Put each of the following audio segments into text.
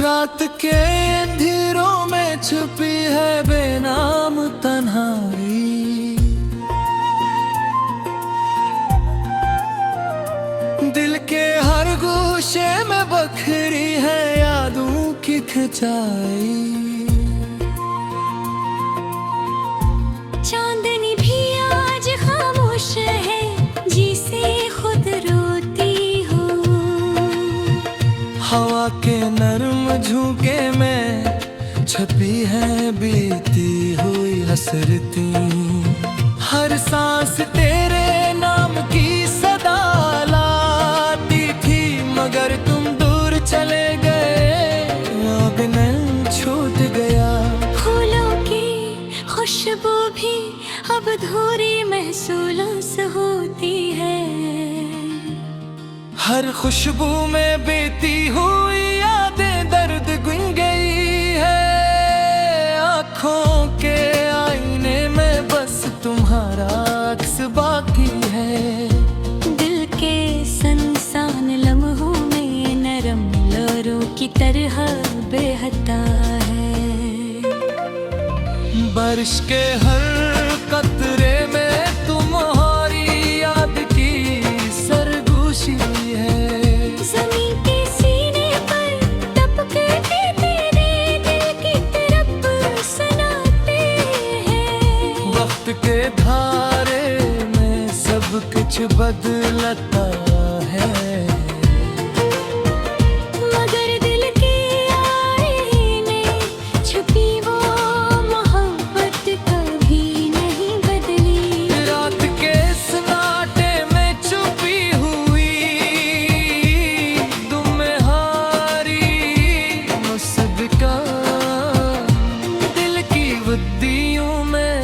रात के अंधेरों में छुपी है बेनाम तन्हाई। दिल के हर गोशे में बखरी है यादों की खिंचाई। चांदनी भी आज खामोश है, जिसे खुद रोती हूँ। हवा के नरम झोंके में छपी है बीती हुई हसरती। हर सांस तेरे नाम की सदा लाती थी, मगर तुम दूर चले गए, अब न छूट गया। फूलों की खुशबू भी अब अधूरी महसूस होती है। हर खुशबू में बीती हुई यादें दर्द गुन गई है। आँखों के आईने में बस तुम्हारा अक्स बाकी है। दिल के सनसान लम्हों में नरम लहरों की तरह बहता है। बारिश के हर कतरे में तुम्हारी याद की सरगोशी है। ज़मीन के सीने पर टपके तेरे दिल की तरफ सुनाते हैं। वक्त के धारे में सब कुछ बदलता है, मगर दिल के आईने छुपी वो मोहब्बत कभी नहीं बदली। रात के सन्नाटे में छुपी हुई तुम्हारी मुस्कान। दिल की बत्तियों में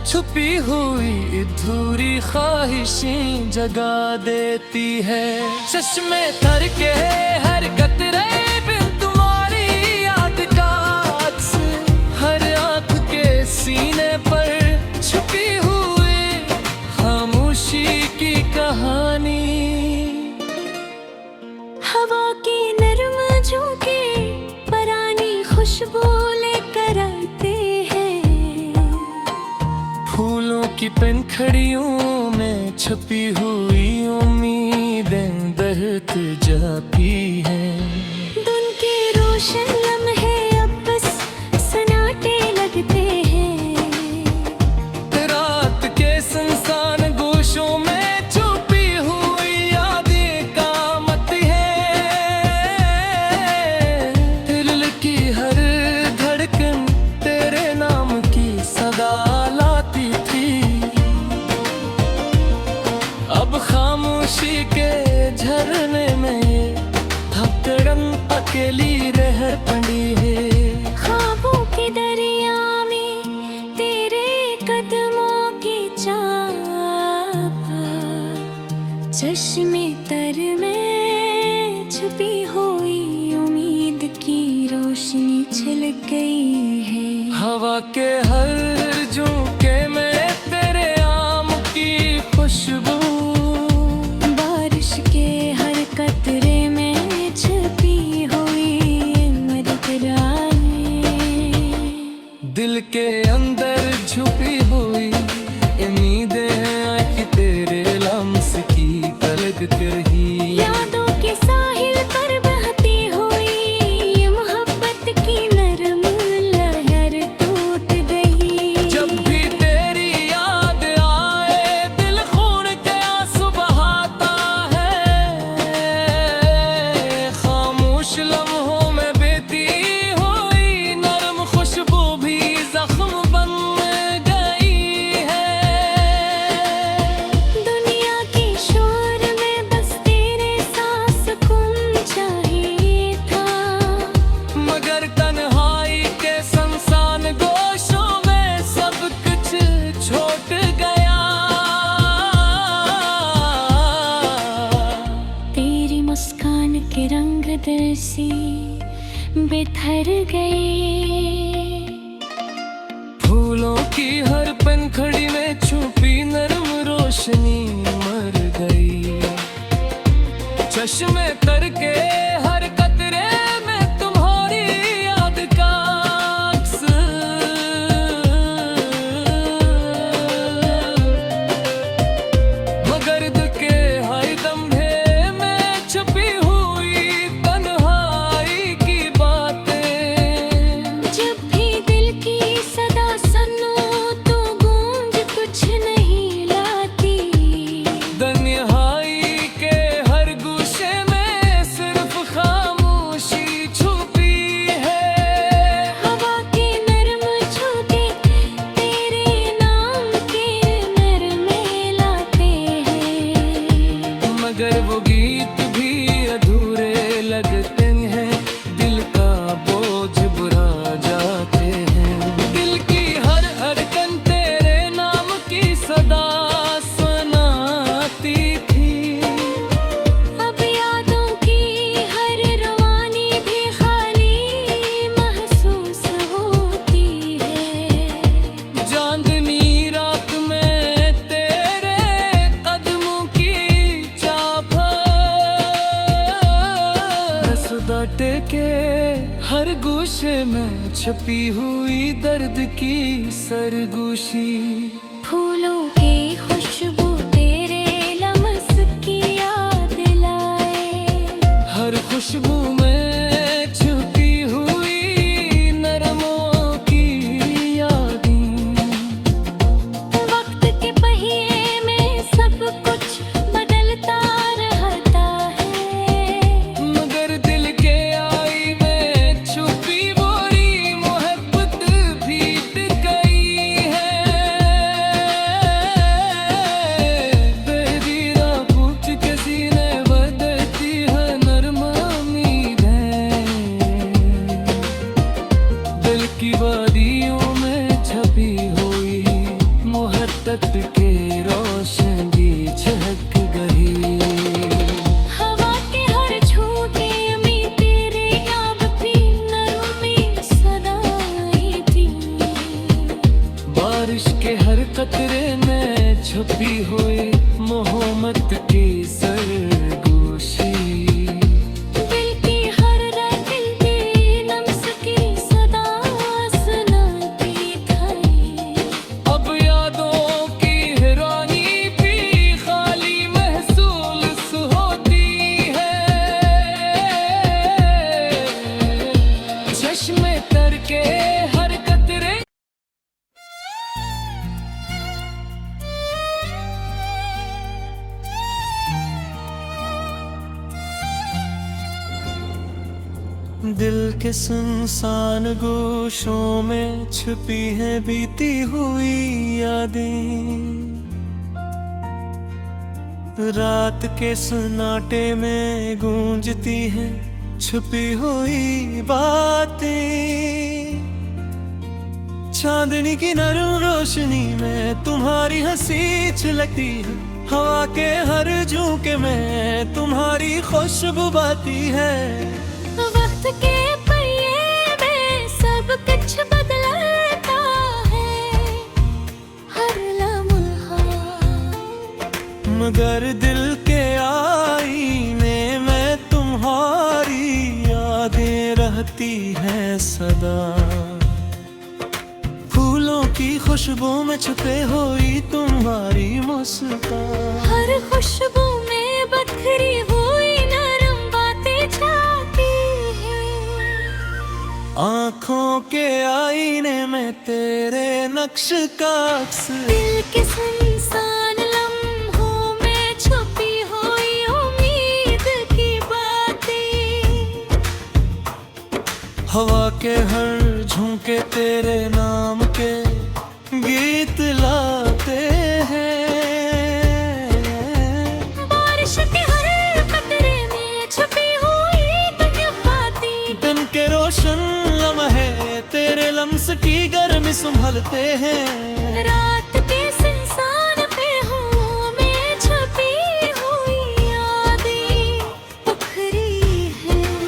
छुपी हुई अधूरी ख्वाहिशें जगा देती है। चश्मे तर के हर कतरे बिन तुम्हारी याद का अक्स। हर आँख के सीने पर छुपी हुई खामोशी की कहानी। हवा की नरम झोंके पुरानी खुशबू लेकर आते हैं। फूलों की पंखड़ियों में छुपी हुई उम्मीदें दहक जाती हैं। दिन के रोशन लम्हे अब बस सन्नाटे लगते हैं। रात के सुनसान गोशों में छुपी हुई यादें कामत है। दिल की हर धड़कन तेरे नाम की सदा लाती थी। अब खामोशी के झरने में धड़कन अकेली रह पड़ी है। ख्वाबों के दरिया में तेरे कदमों की चाप। चश्मे तर में छुपी हुई उम्मीद की रोशनी छिलक गई है। हवा के हर झोंके में तेरे आम की खुशबू। बारिश के हर कतरे में छुपी हुई मुस्कुराहटें। दिल के अंदर छुपी हुई उम्मीदें हैं कि तेरे लम्स की तलब रही। यादों के साहिल पर बहती हुई ये मोहब्बत की नरम लहर टूट गई। जब भी तेरी याद आए दिल खून के आंसू बहाता है। खामोश लम्हों में बीती हुई नरम खुशबू भी जख्म बन गई है। दुनिया के शोर में बस तेरे साथ सुकून चाहिए था, मगर तन्हाई के सुनसान गोशों में सब कुछ छूट गया। तेरी मुस्कान के रंग दिल से बिखर गए। फूलों की हर पंखड़ी में छुपी नरम रोशनी मर गई। चश्मे तर के हर कतरे में तुम्हारी छपी हुई दर्द की सरगोशी। फूलों की खुशबू तेरे लम्स की याद लाए, हर खुशबू में छुपी हुई नरमों की यादें। वक्त के पहिए में सब कुछ बदलता रहता है, मगर दिल के आई में छुपी बोरी मोहब्बत भी टिक गई है। बेदीरा पूछ के सीने बदलती है नरम उम्मीदें। दिल की वादियों में छपी हुई मोहब्बत के रोशनी झलक गई। हवा के हर झोंके में तेरे याद की नरमी सदाई थी, बारिश के हर कतरे में छुपी हुई मोहब्बत की सरगोशी। दिल की हर रगल पे लम्स की सदा सुनाती थी। अब यादों की हैरानी भी खाली महसूस होती है। चश्मे तर के हर कतरे दिल के सुनसान गोशों में छुपी है बीती हुई यादें। रात के सन्नाटे में गूंजती हैं छुपी हुई बातें। चांदनी की नरम रोशनी में तुम्हारी हंसी छलकती है, हवा के हर झोंके में तुम्हारी खुशबू आती है। वक्त के पहिए में सब कुछ बदलता है, हर लम्हा मगर दिल के आईने में तुम्हारी यादें रहती हैं सदा। फूलों की खुशबू में छुपे हुई तुम्हारी मुस्कान, हर खुशबू में बखरी हुई नरम बातें छाती हैं। आँखों के आईने में तेरे नक्श का अक्स। दिल के सुनसान लम्हों में छुपी हुई उम्मीद की बातें। हवा के हर झोंके तेरे नाम के गीत लाते हैं। बारिश के हर कतरे में छुपी हुई बातें। दिन के रोशन लम्हे तेरे लम्स की गर्मी संभलते हैं। रात के सुनसान पहलुओं में छुपी हुई यादें उखरी हैं।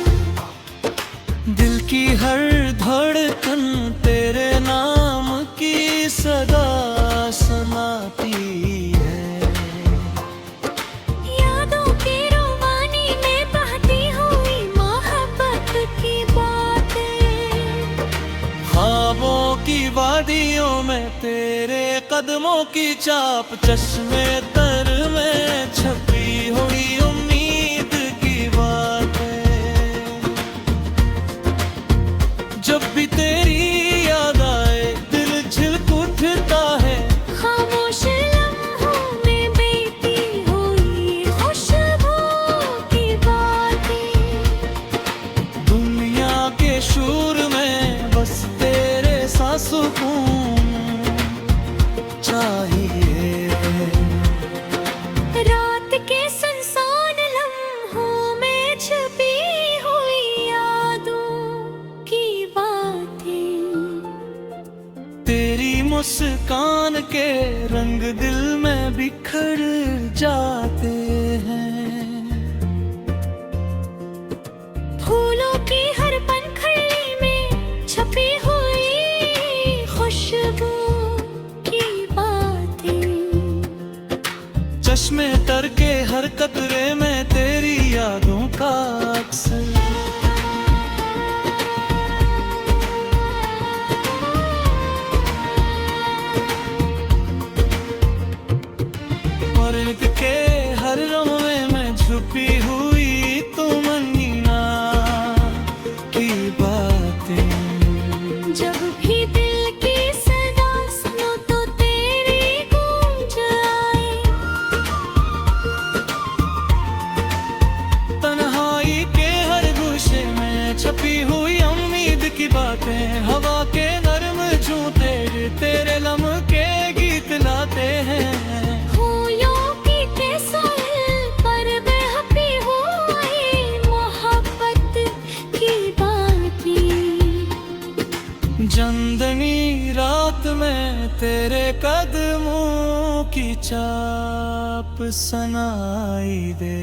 दिल की हर धड़कन तेरे नाम की सदा सुनाती है। यादों की रोमानी में बहती हुई मोहब्बत की बातें। ख्वाबों की वादियों में तेरे कदमों की चाप, चश्मे तर में छपी हुई उम्मीद की बातें। जब भी तेरी याद आए दिल झिलक उठता है। खामोश लम्हों में बीती हुई खुशबू की बातें। दुनिया के शोर में बस तेरे सा सुकून चाहिए। रात के सुनसान लम्हों में छुपी हुई यादों की बातें। तेरी मुस्कान के रंग दिल में बिखर जाते हैं। फूलों की हर पंखुड़ी में छपी हुई खुशबू की बातें। चश्मे तर के हर कतरे में तेरी यादों का अक्सर। तेरे कदमों की चाप सुनाई दे।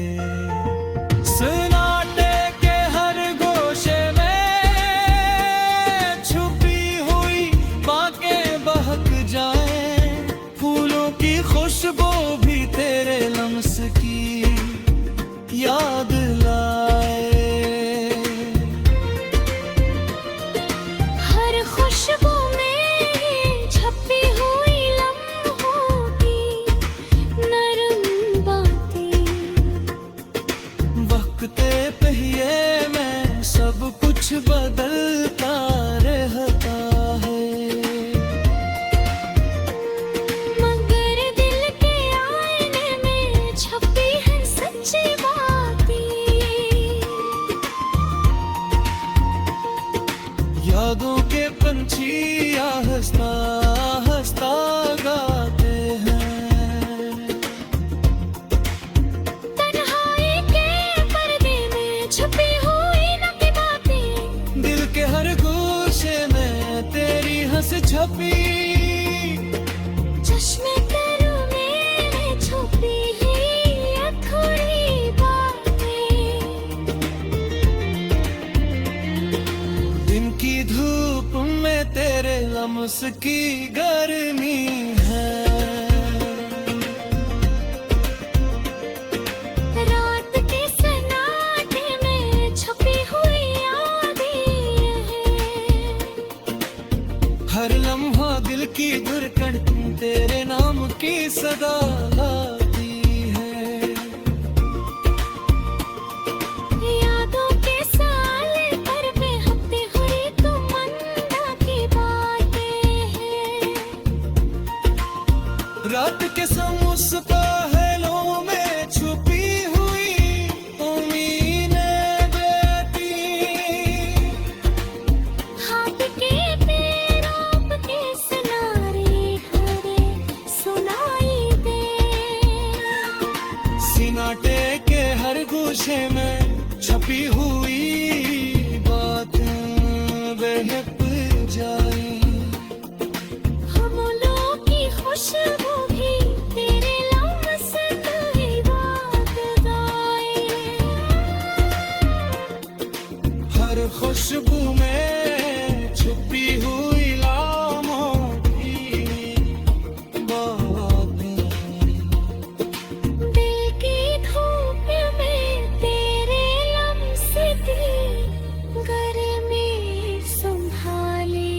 सन्नाटे के हर गोशे में छुपी हुई बातें बहक जाएं, फूलों की खुशबू भी तेरे लम्स की याद लाए। हर खुशबू में छपी हुई लम्हों की नरम बातें, वक्ते पहिए में सब कुछ बदलता रहता है, मगर दिल के आईने में छपी है सच्ची बातें। यादों के पंछी हंसता हंसता गाते हैं, तन्हाई के पर्दे में छपी हुई नकी बातें, दिल के हर गोशे में तेरी हंस छपी। चश्मे तेरू में छुपी ही अधूरी बातें। दिन की धूप में तेरे लम्स की गर्मी है, रात के सन्नाटे में छपी हुई यादें हैं। हर लम्हा दिल की धड़कन तेरे नाम की सदा लाती है। यादों के साले पर बेहते हुई तमन्ना की बातें हैं। रात के समूस पहलों में छुपी हुई उम्मीदें बेटी, हाथ के पैरों के किनारे हरे सुनाई दे। सिनाटे के हर गोशे में छपी हुई बातें बहक जाए। फूलों की खुशबू भी तेरे लम्स की बात गाए। हर खुशबू में छुपी हुई लामों की बातें, दिल की धूप में तेरे लम्स की गर्मी संभाले।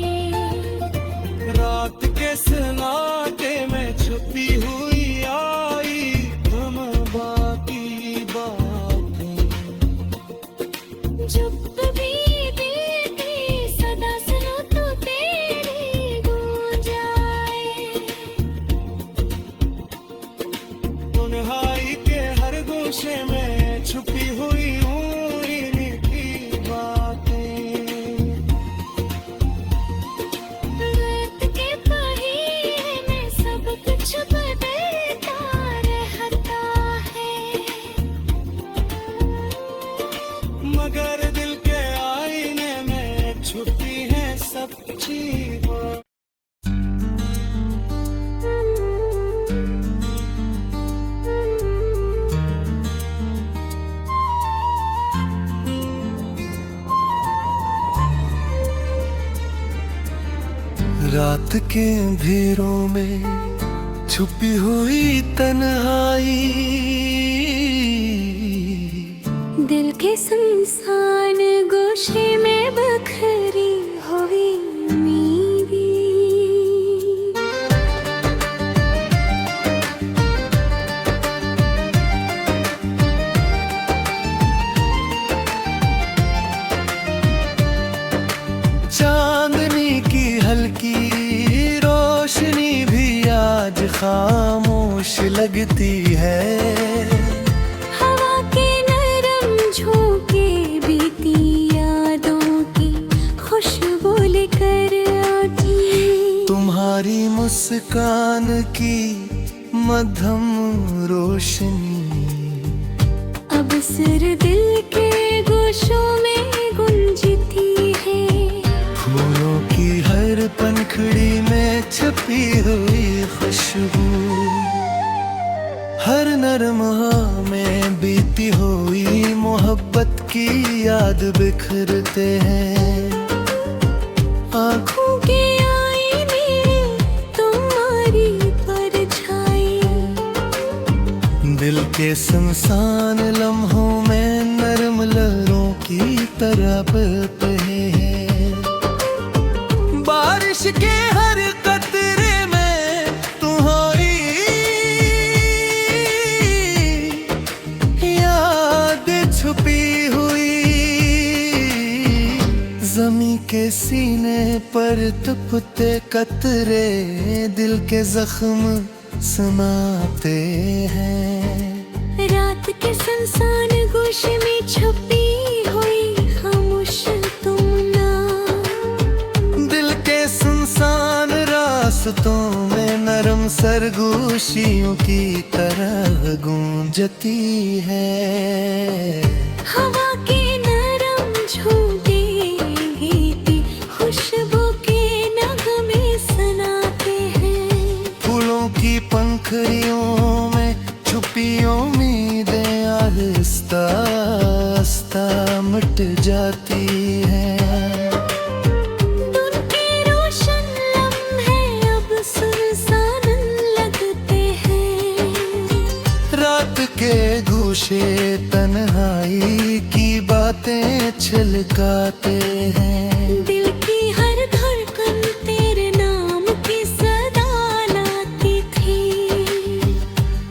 रात के सन्नाटे में छुपी हुई आई हम बाकी बातें, जब भी दिल की सदा सुनो तो तेरी गूंज आए। तन्हाई के हर गोशे में छुपी हुई मीठी बातें, वक्त के पहिए में सब कुछ बदलता रहता है, मगर दिल के आईने में छुपी है सच्ची बात। रात के अंधेरों में छुपी हुई तन्हाई, दिल के सुनसान गोशे में बखरी हुई उम्मीदें। चांदनी की हल्की रोशनी भी आज खामोश लगती है, हवा के नरम झोंके बीती यादों की खुशबू लेकर आती। तुम्हारी मुस्कान की मध्यम रोशनी अब सिर दिल के गोशों में गुंजती है। फूलों की हर पंखड़ी में छुपी हुई खुशबू, हर नरम में बीती हुई मोहब्बत की याद बिखरते हैं। आँखों के आईने तुम्हारी परछाई, दिल के सुनसान लम्हों में नरम लहरों की तरह बहते हैं। बारिश के हर कतरे में तुम्हारी याद छुपी हुई, ज़मीं के सीने पर तुपते कतरे दिल के जख्म सुनाते हैं। रात के सुनसान गोश में छुपी हुई खामोश तुम ना, दिल के सुनसान रास्तों में नरम सरगोशियों की तरह गूंजती है। हवा के नरम झोंके गीती खुशबू के नगमे सुनाते हैं। फूलों की पंखड़ियों में छुपी उम्मीदें आहिस्ता आहिस्ता मिट जाती हैं। दिन के रोशन लम्हे अब सुनसान लगते हैं। रात के गूशे तन्हाई की बातें छलकाते हैं। दिल की हर धड़कन तेरे नाम की सदा लाती थी।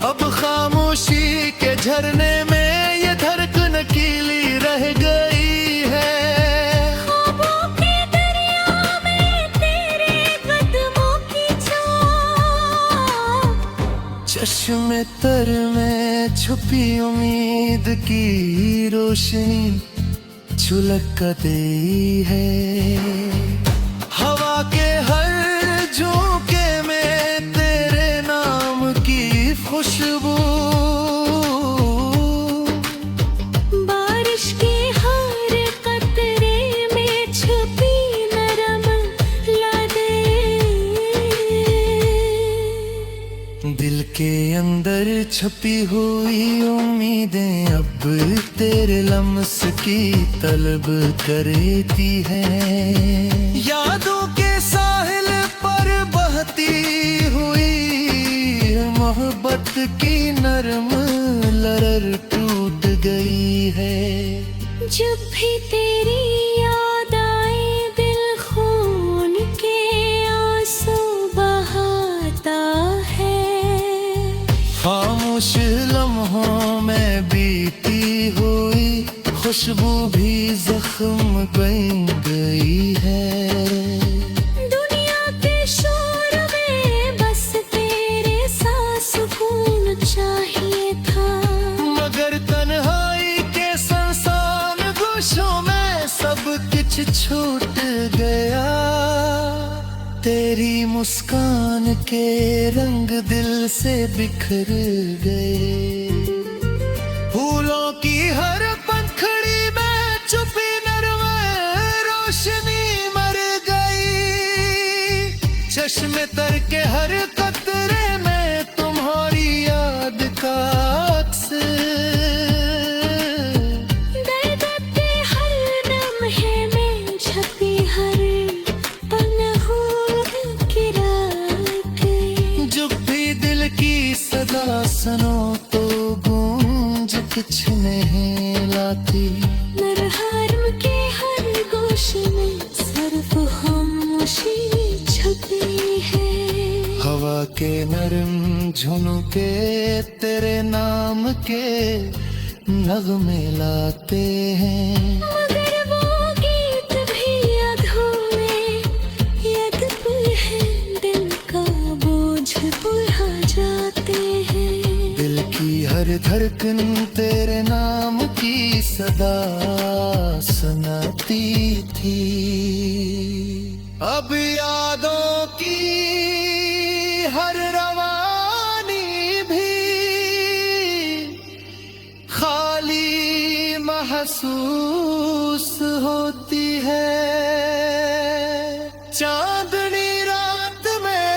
अब खामोशी के झरने में ये धड़कन अकेली रह गई है। ख्वाबों के दरिया में तेरे कदमों की छाप, चश्मे तर में छुपी उम्मीद की रोशनी छुलक गई है। हवा के हर झोंके में तेरे नाम की खुशबू, बारिश के हर कतरे में छुपी नरम यादें। दिल के अंदर छुपी हुई उम्मीदें अब तेरे लम्स की तलब करती हैं। यादों के साहिल पर बहती हुई मोहब्बत की नरम लहर टूट गई है। जब भी तेरी याद आए दिल खून के आंसू बहाता है। खामोश लम्हों में बीती हुई खुशबू भी जख्म बन गई है। दुनिया के शोर में बस तेरे साथ सुकून चाहिए था, मगर तन्हाई के संसान गोशों में सब कुछ छूट गया। तेरी मुस्कान के रंग दिल से बिखर गए। फूलों की हर पंखड़ी में छुपी नरम रोशनी मर गई। चश्मे तर के हर कतरे में तुम्हारी याद का अक्स, दर्द के हर लम्हे में छपी हर पनहूं की रात। जब भी दिल की सदा सुनो तो गूंज कुछ नहीं लाती। नरहरम के हर गोश में सिर्फ खामोशी छुपी है। हवा के नरम झुनके तेरे नाम के नगमे लाते हैं। मगर वो गीत भी अधूरे, याद पर है दिल का बोझ बढ़ा जाते हैं। दिल की हर धड़कन तेरे नाम की सदा सुनाती थी। अब यादों की हर रवानी भी खाली महसूस होती है। चांदनी रात में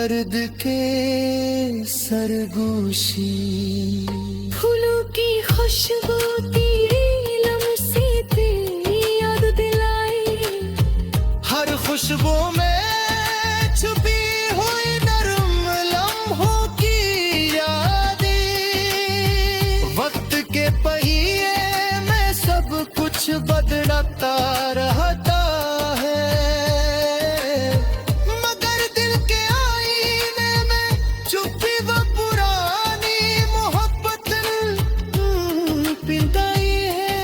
दर्द के सरगोशी। फूलों की खुशबू तेरी लम्से तेरी याद दिलाई। हर खुशबू में छुपी हुई नरम लम्हों की यादें। वक्त के पहिए में सब कुछ बदलता रहता है, मगर दिल के आईने में छुपी वो पुरानी मोहब्बत पिंदाई है।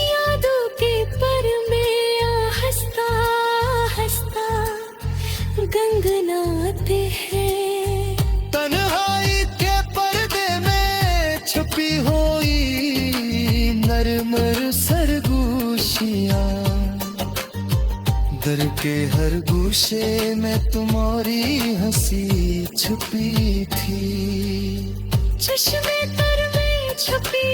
यादों के पर में हंसता हंसता गंगनाते हैं। तन्हाई के पर्दे में छुपी हुई नरम सरगोशियां। दर के हर गोशे में तुम्हारी हंसी छुपी थी। चश्मे तर में छुपी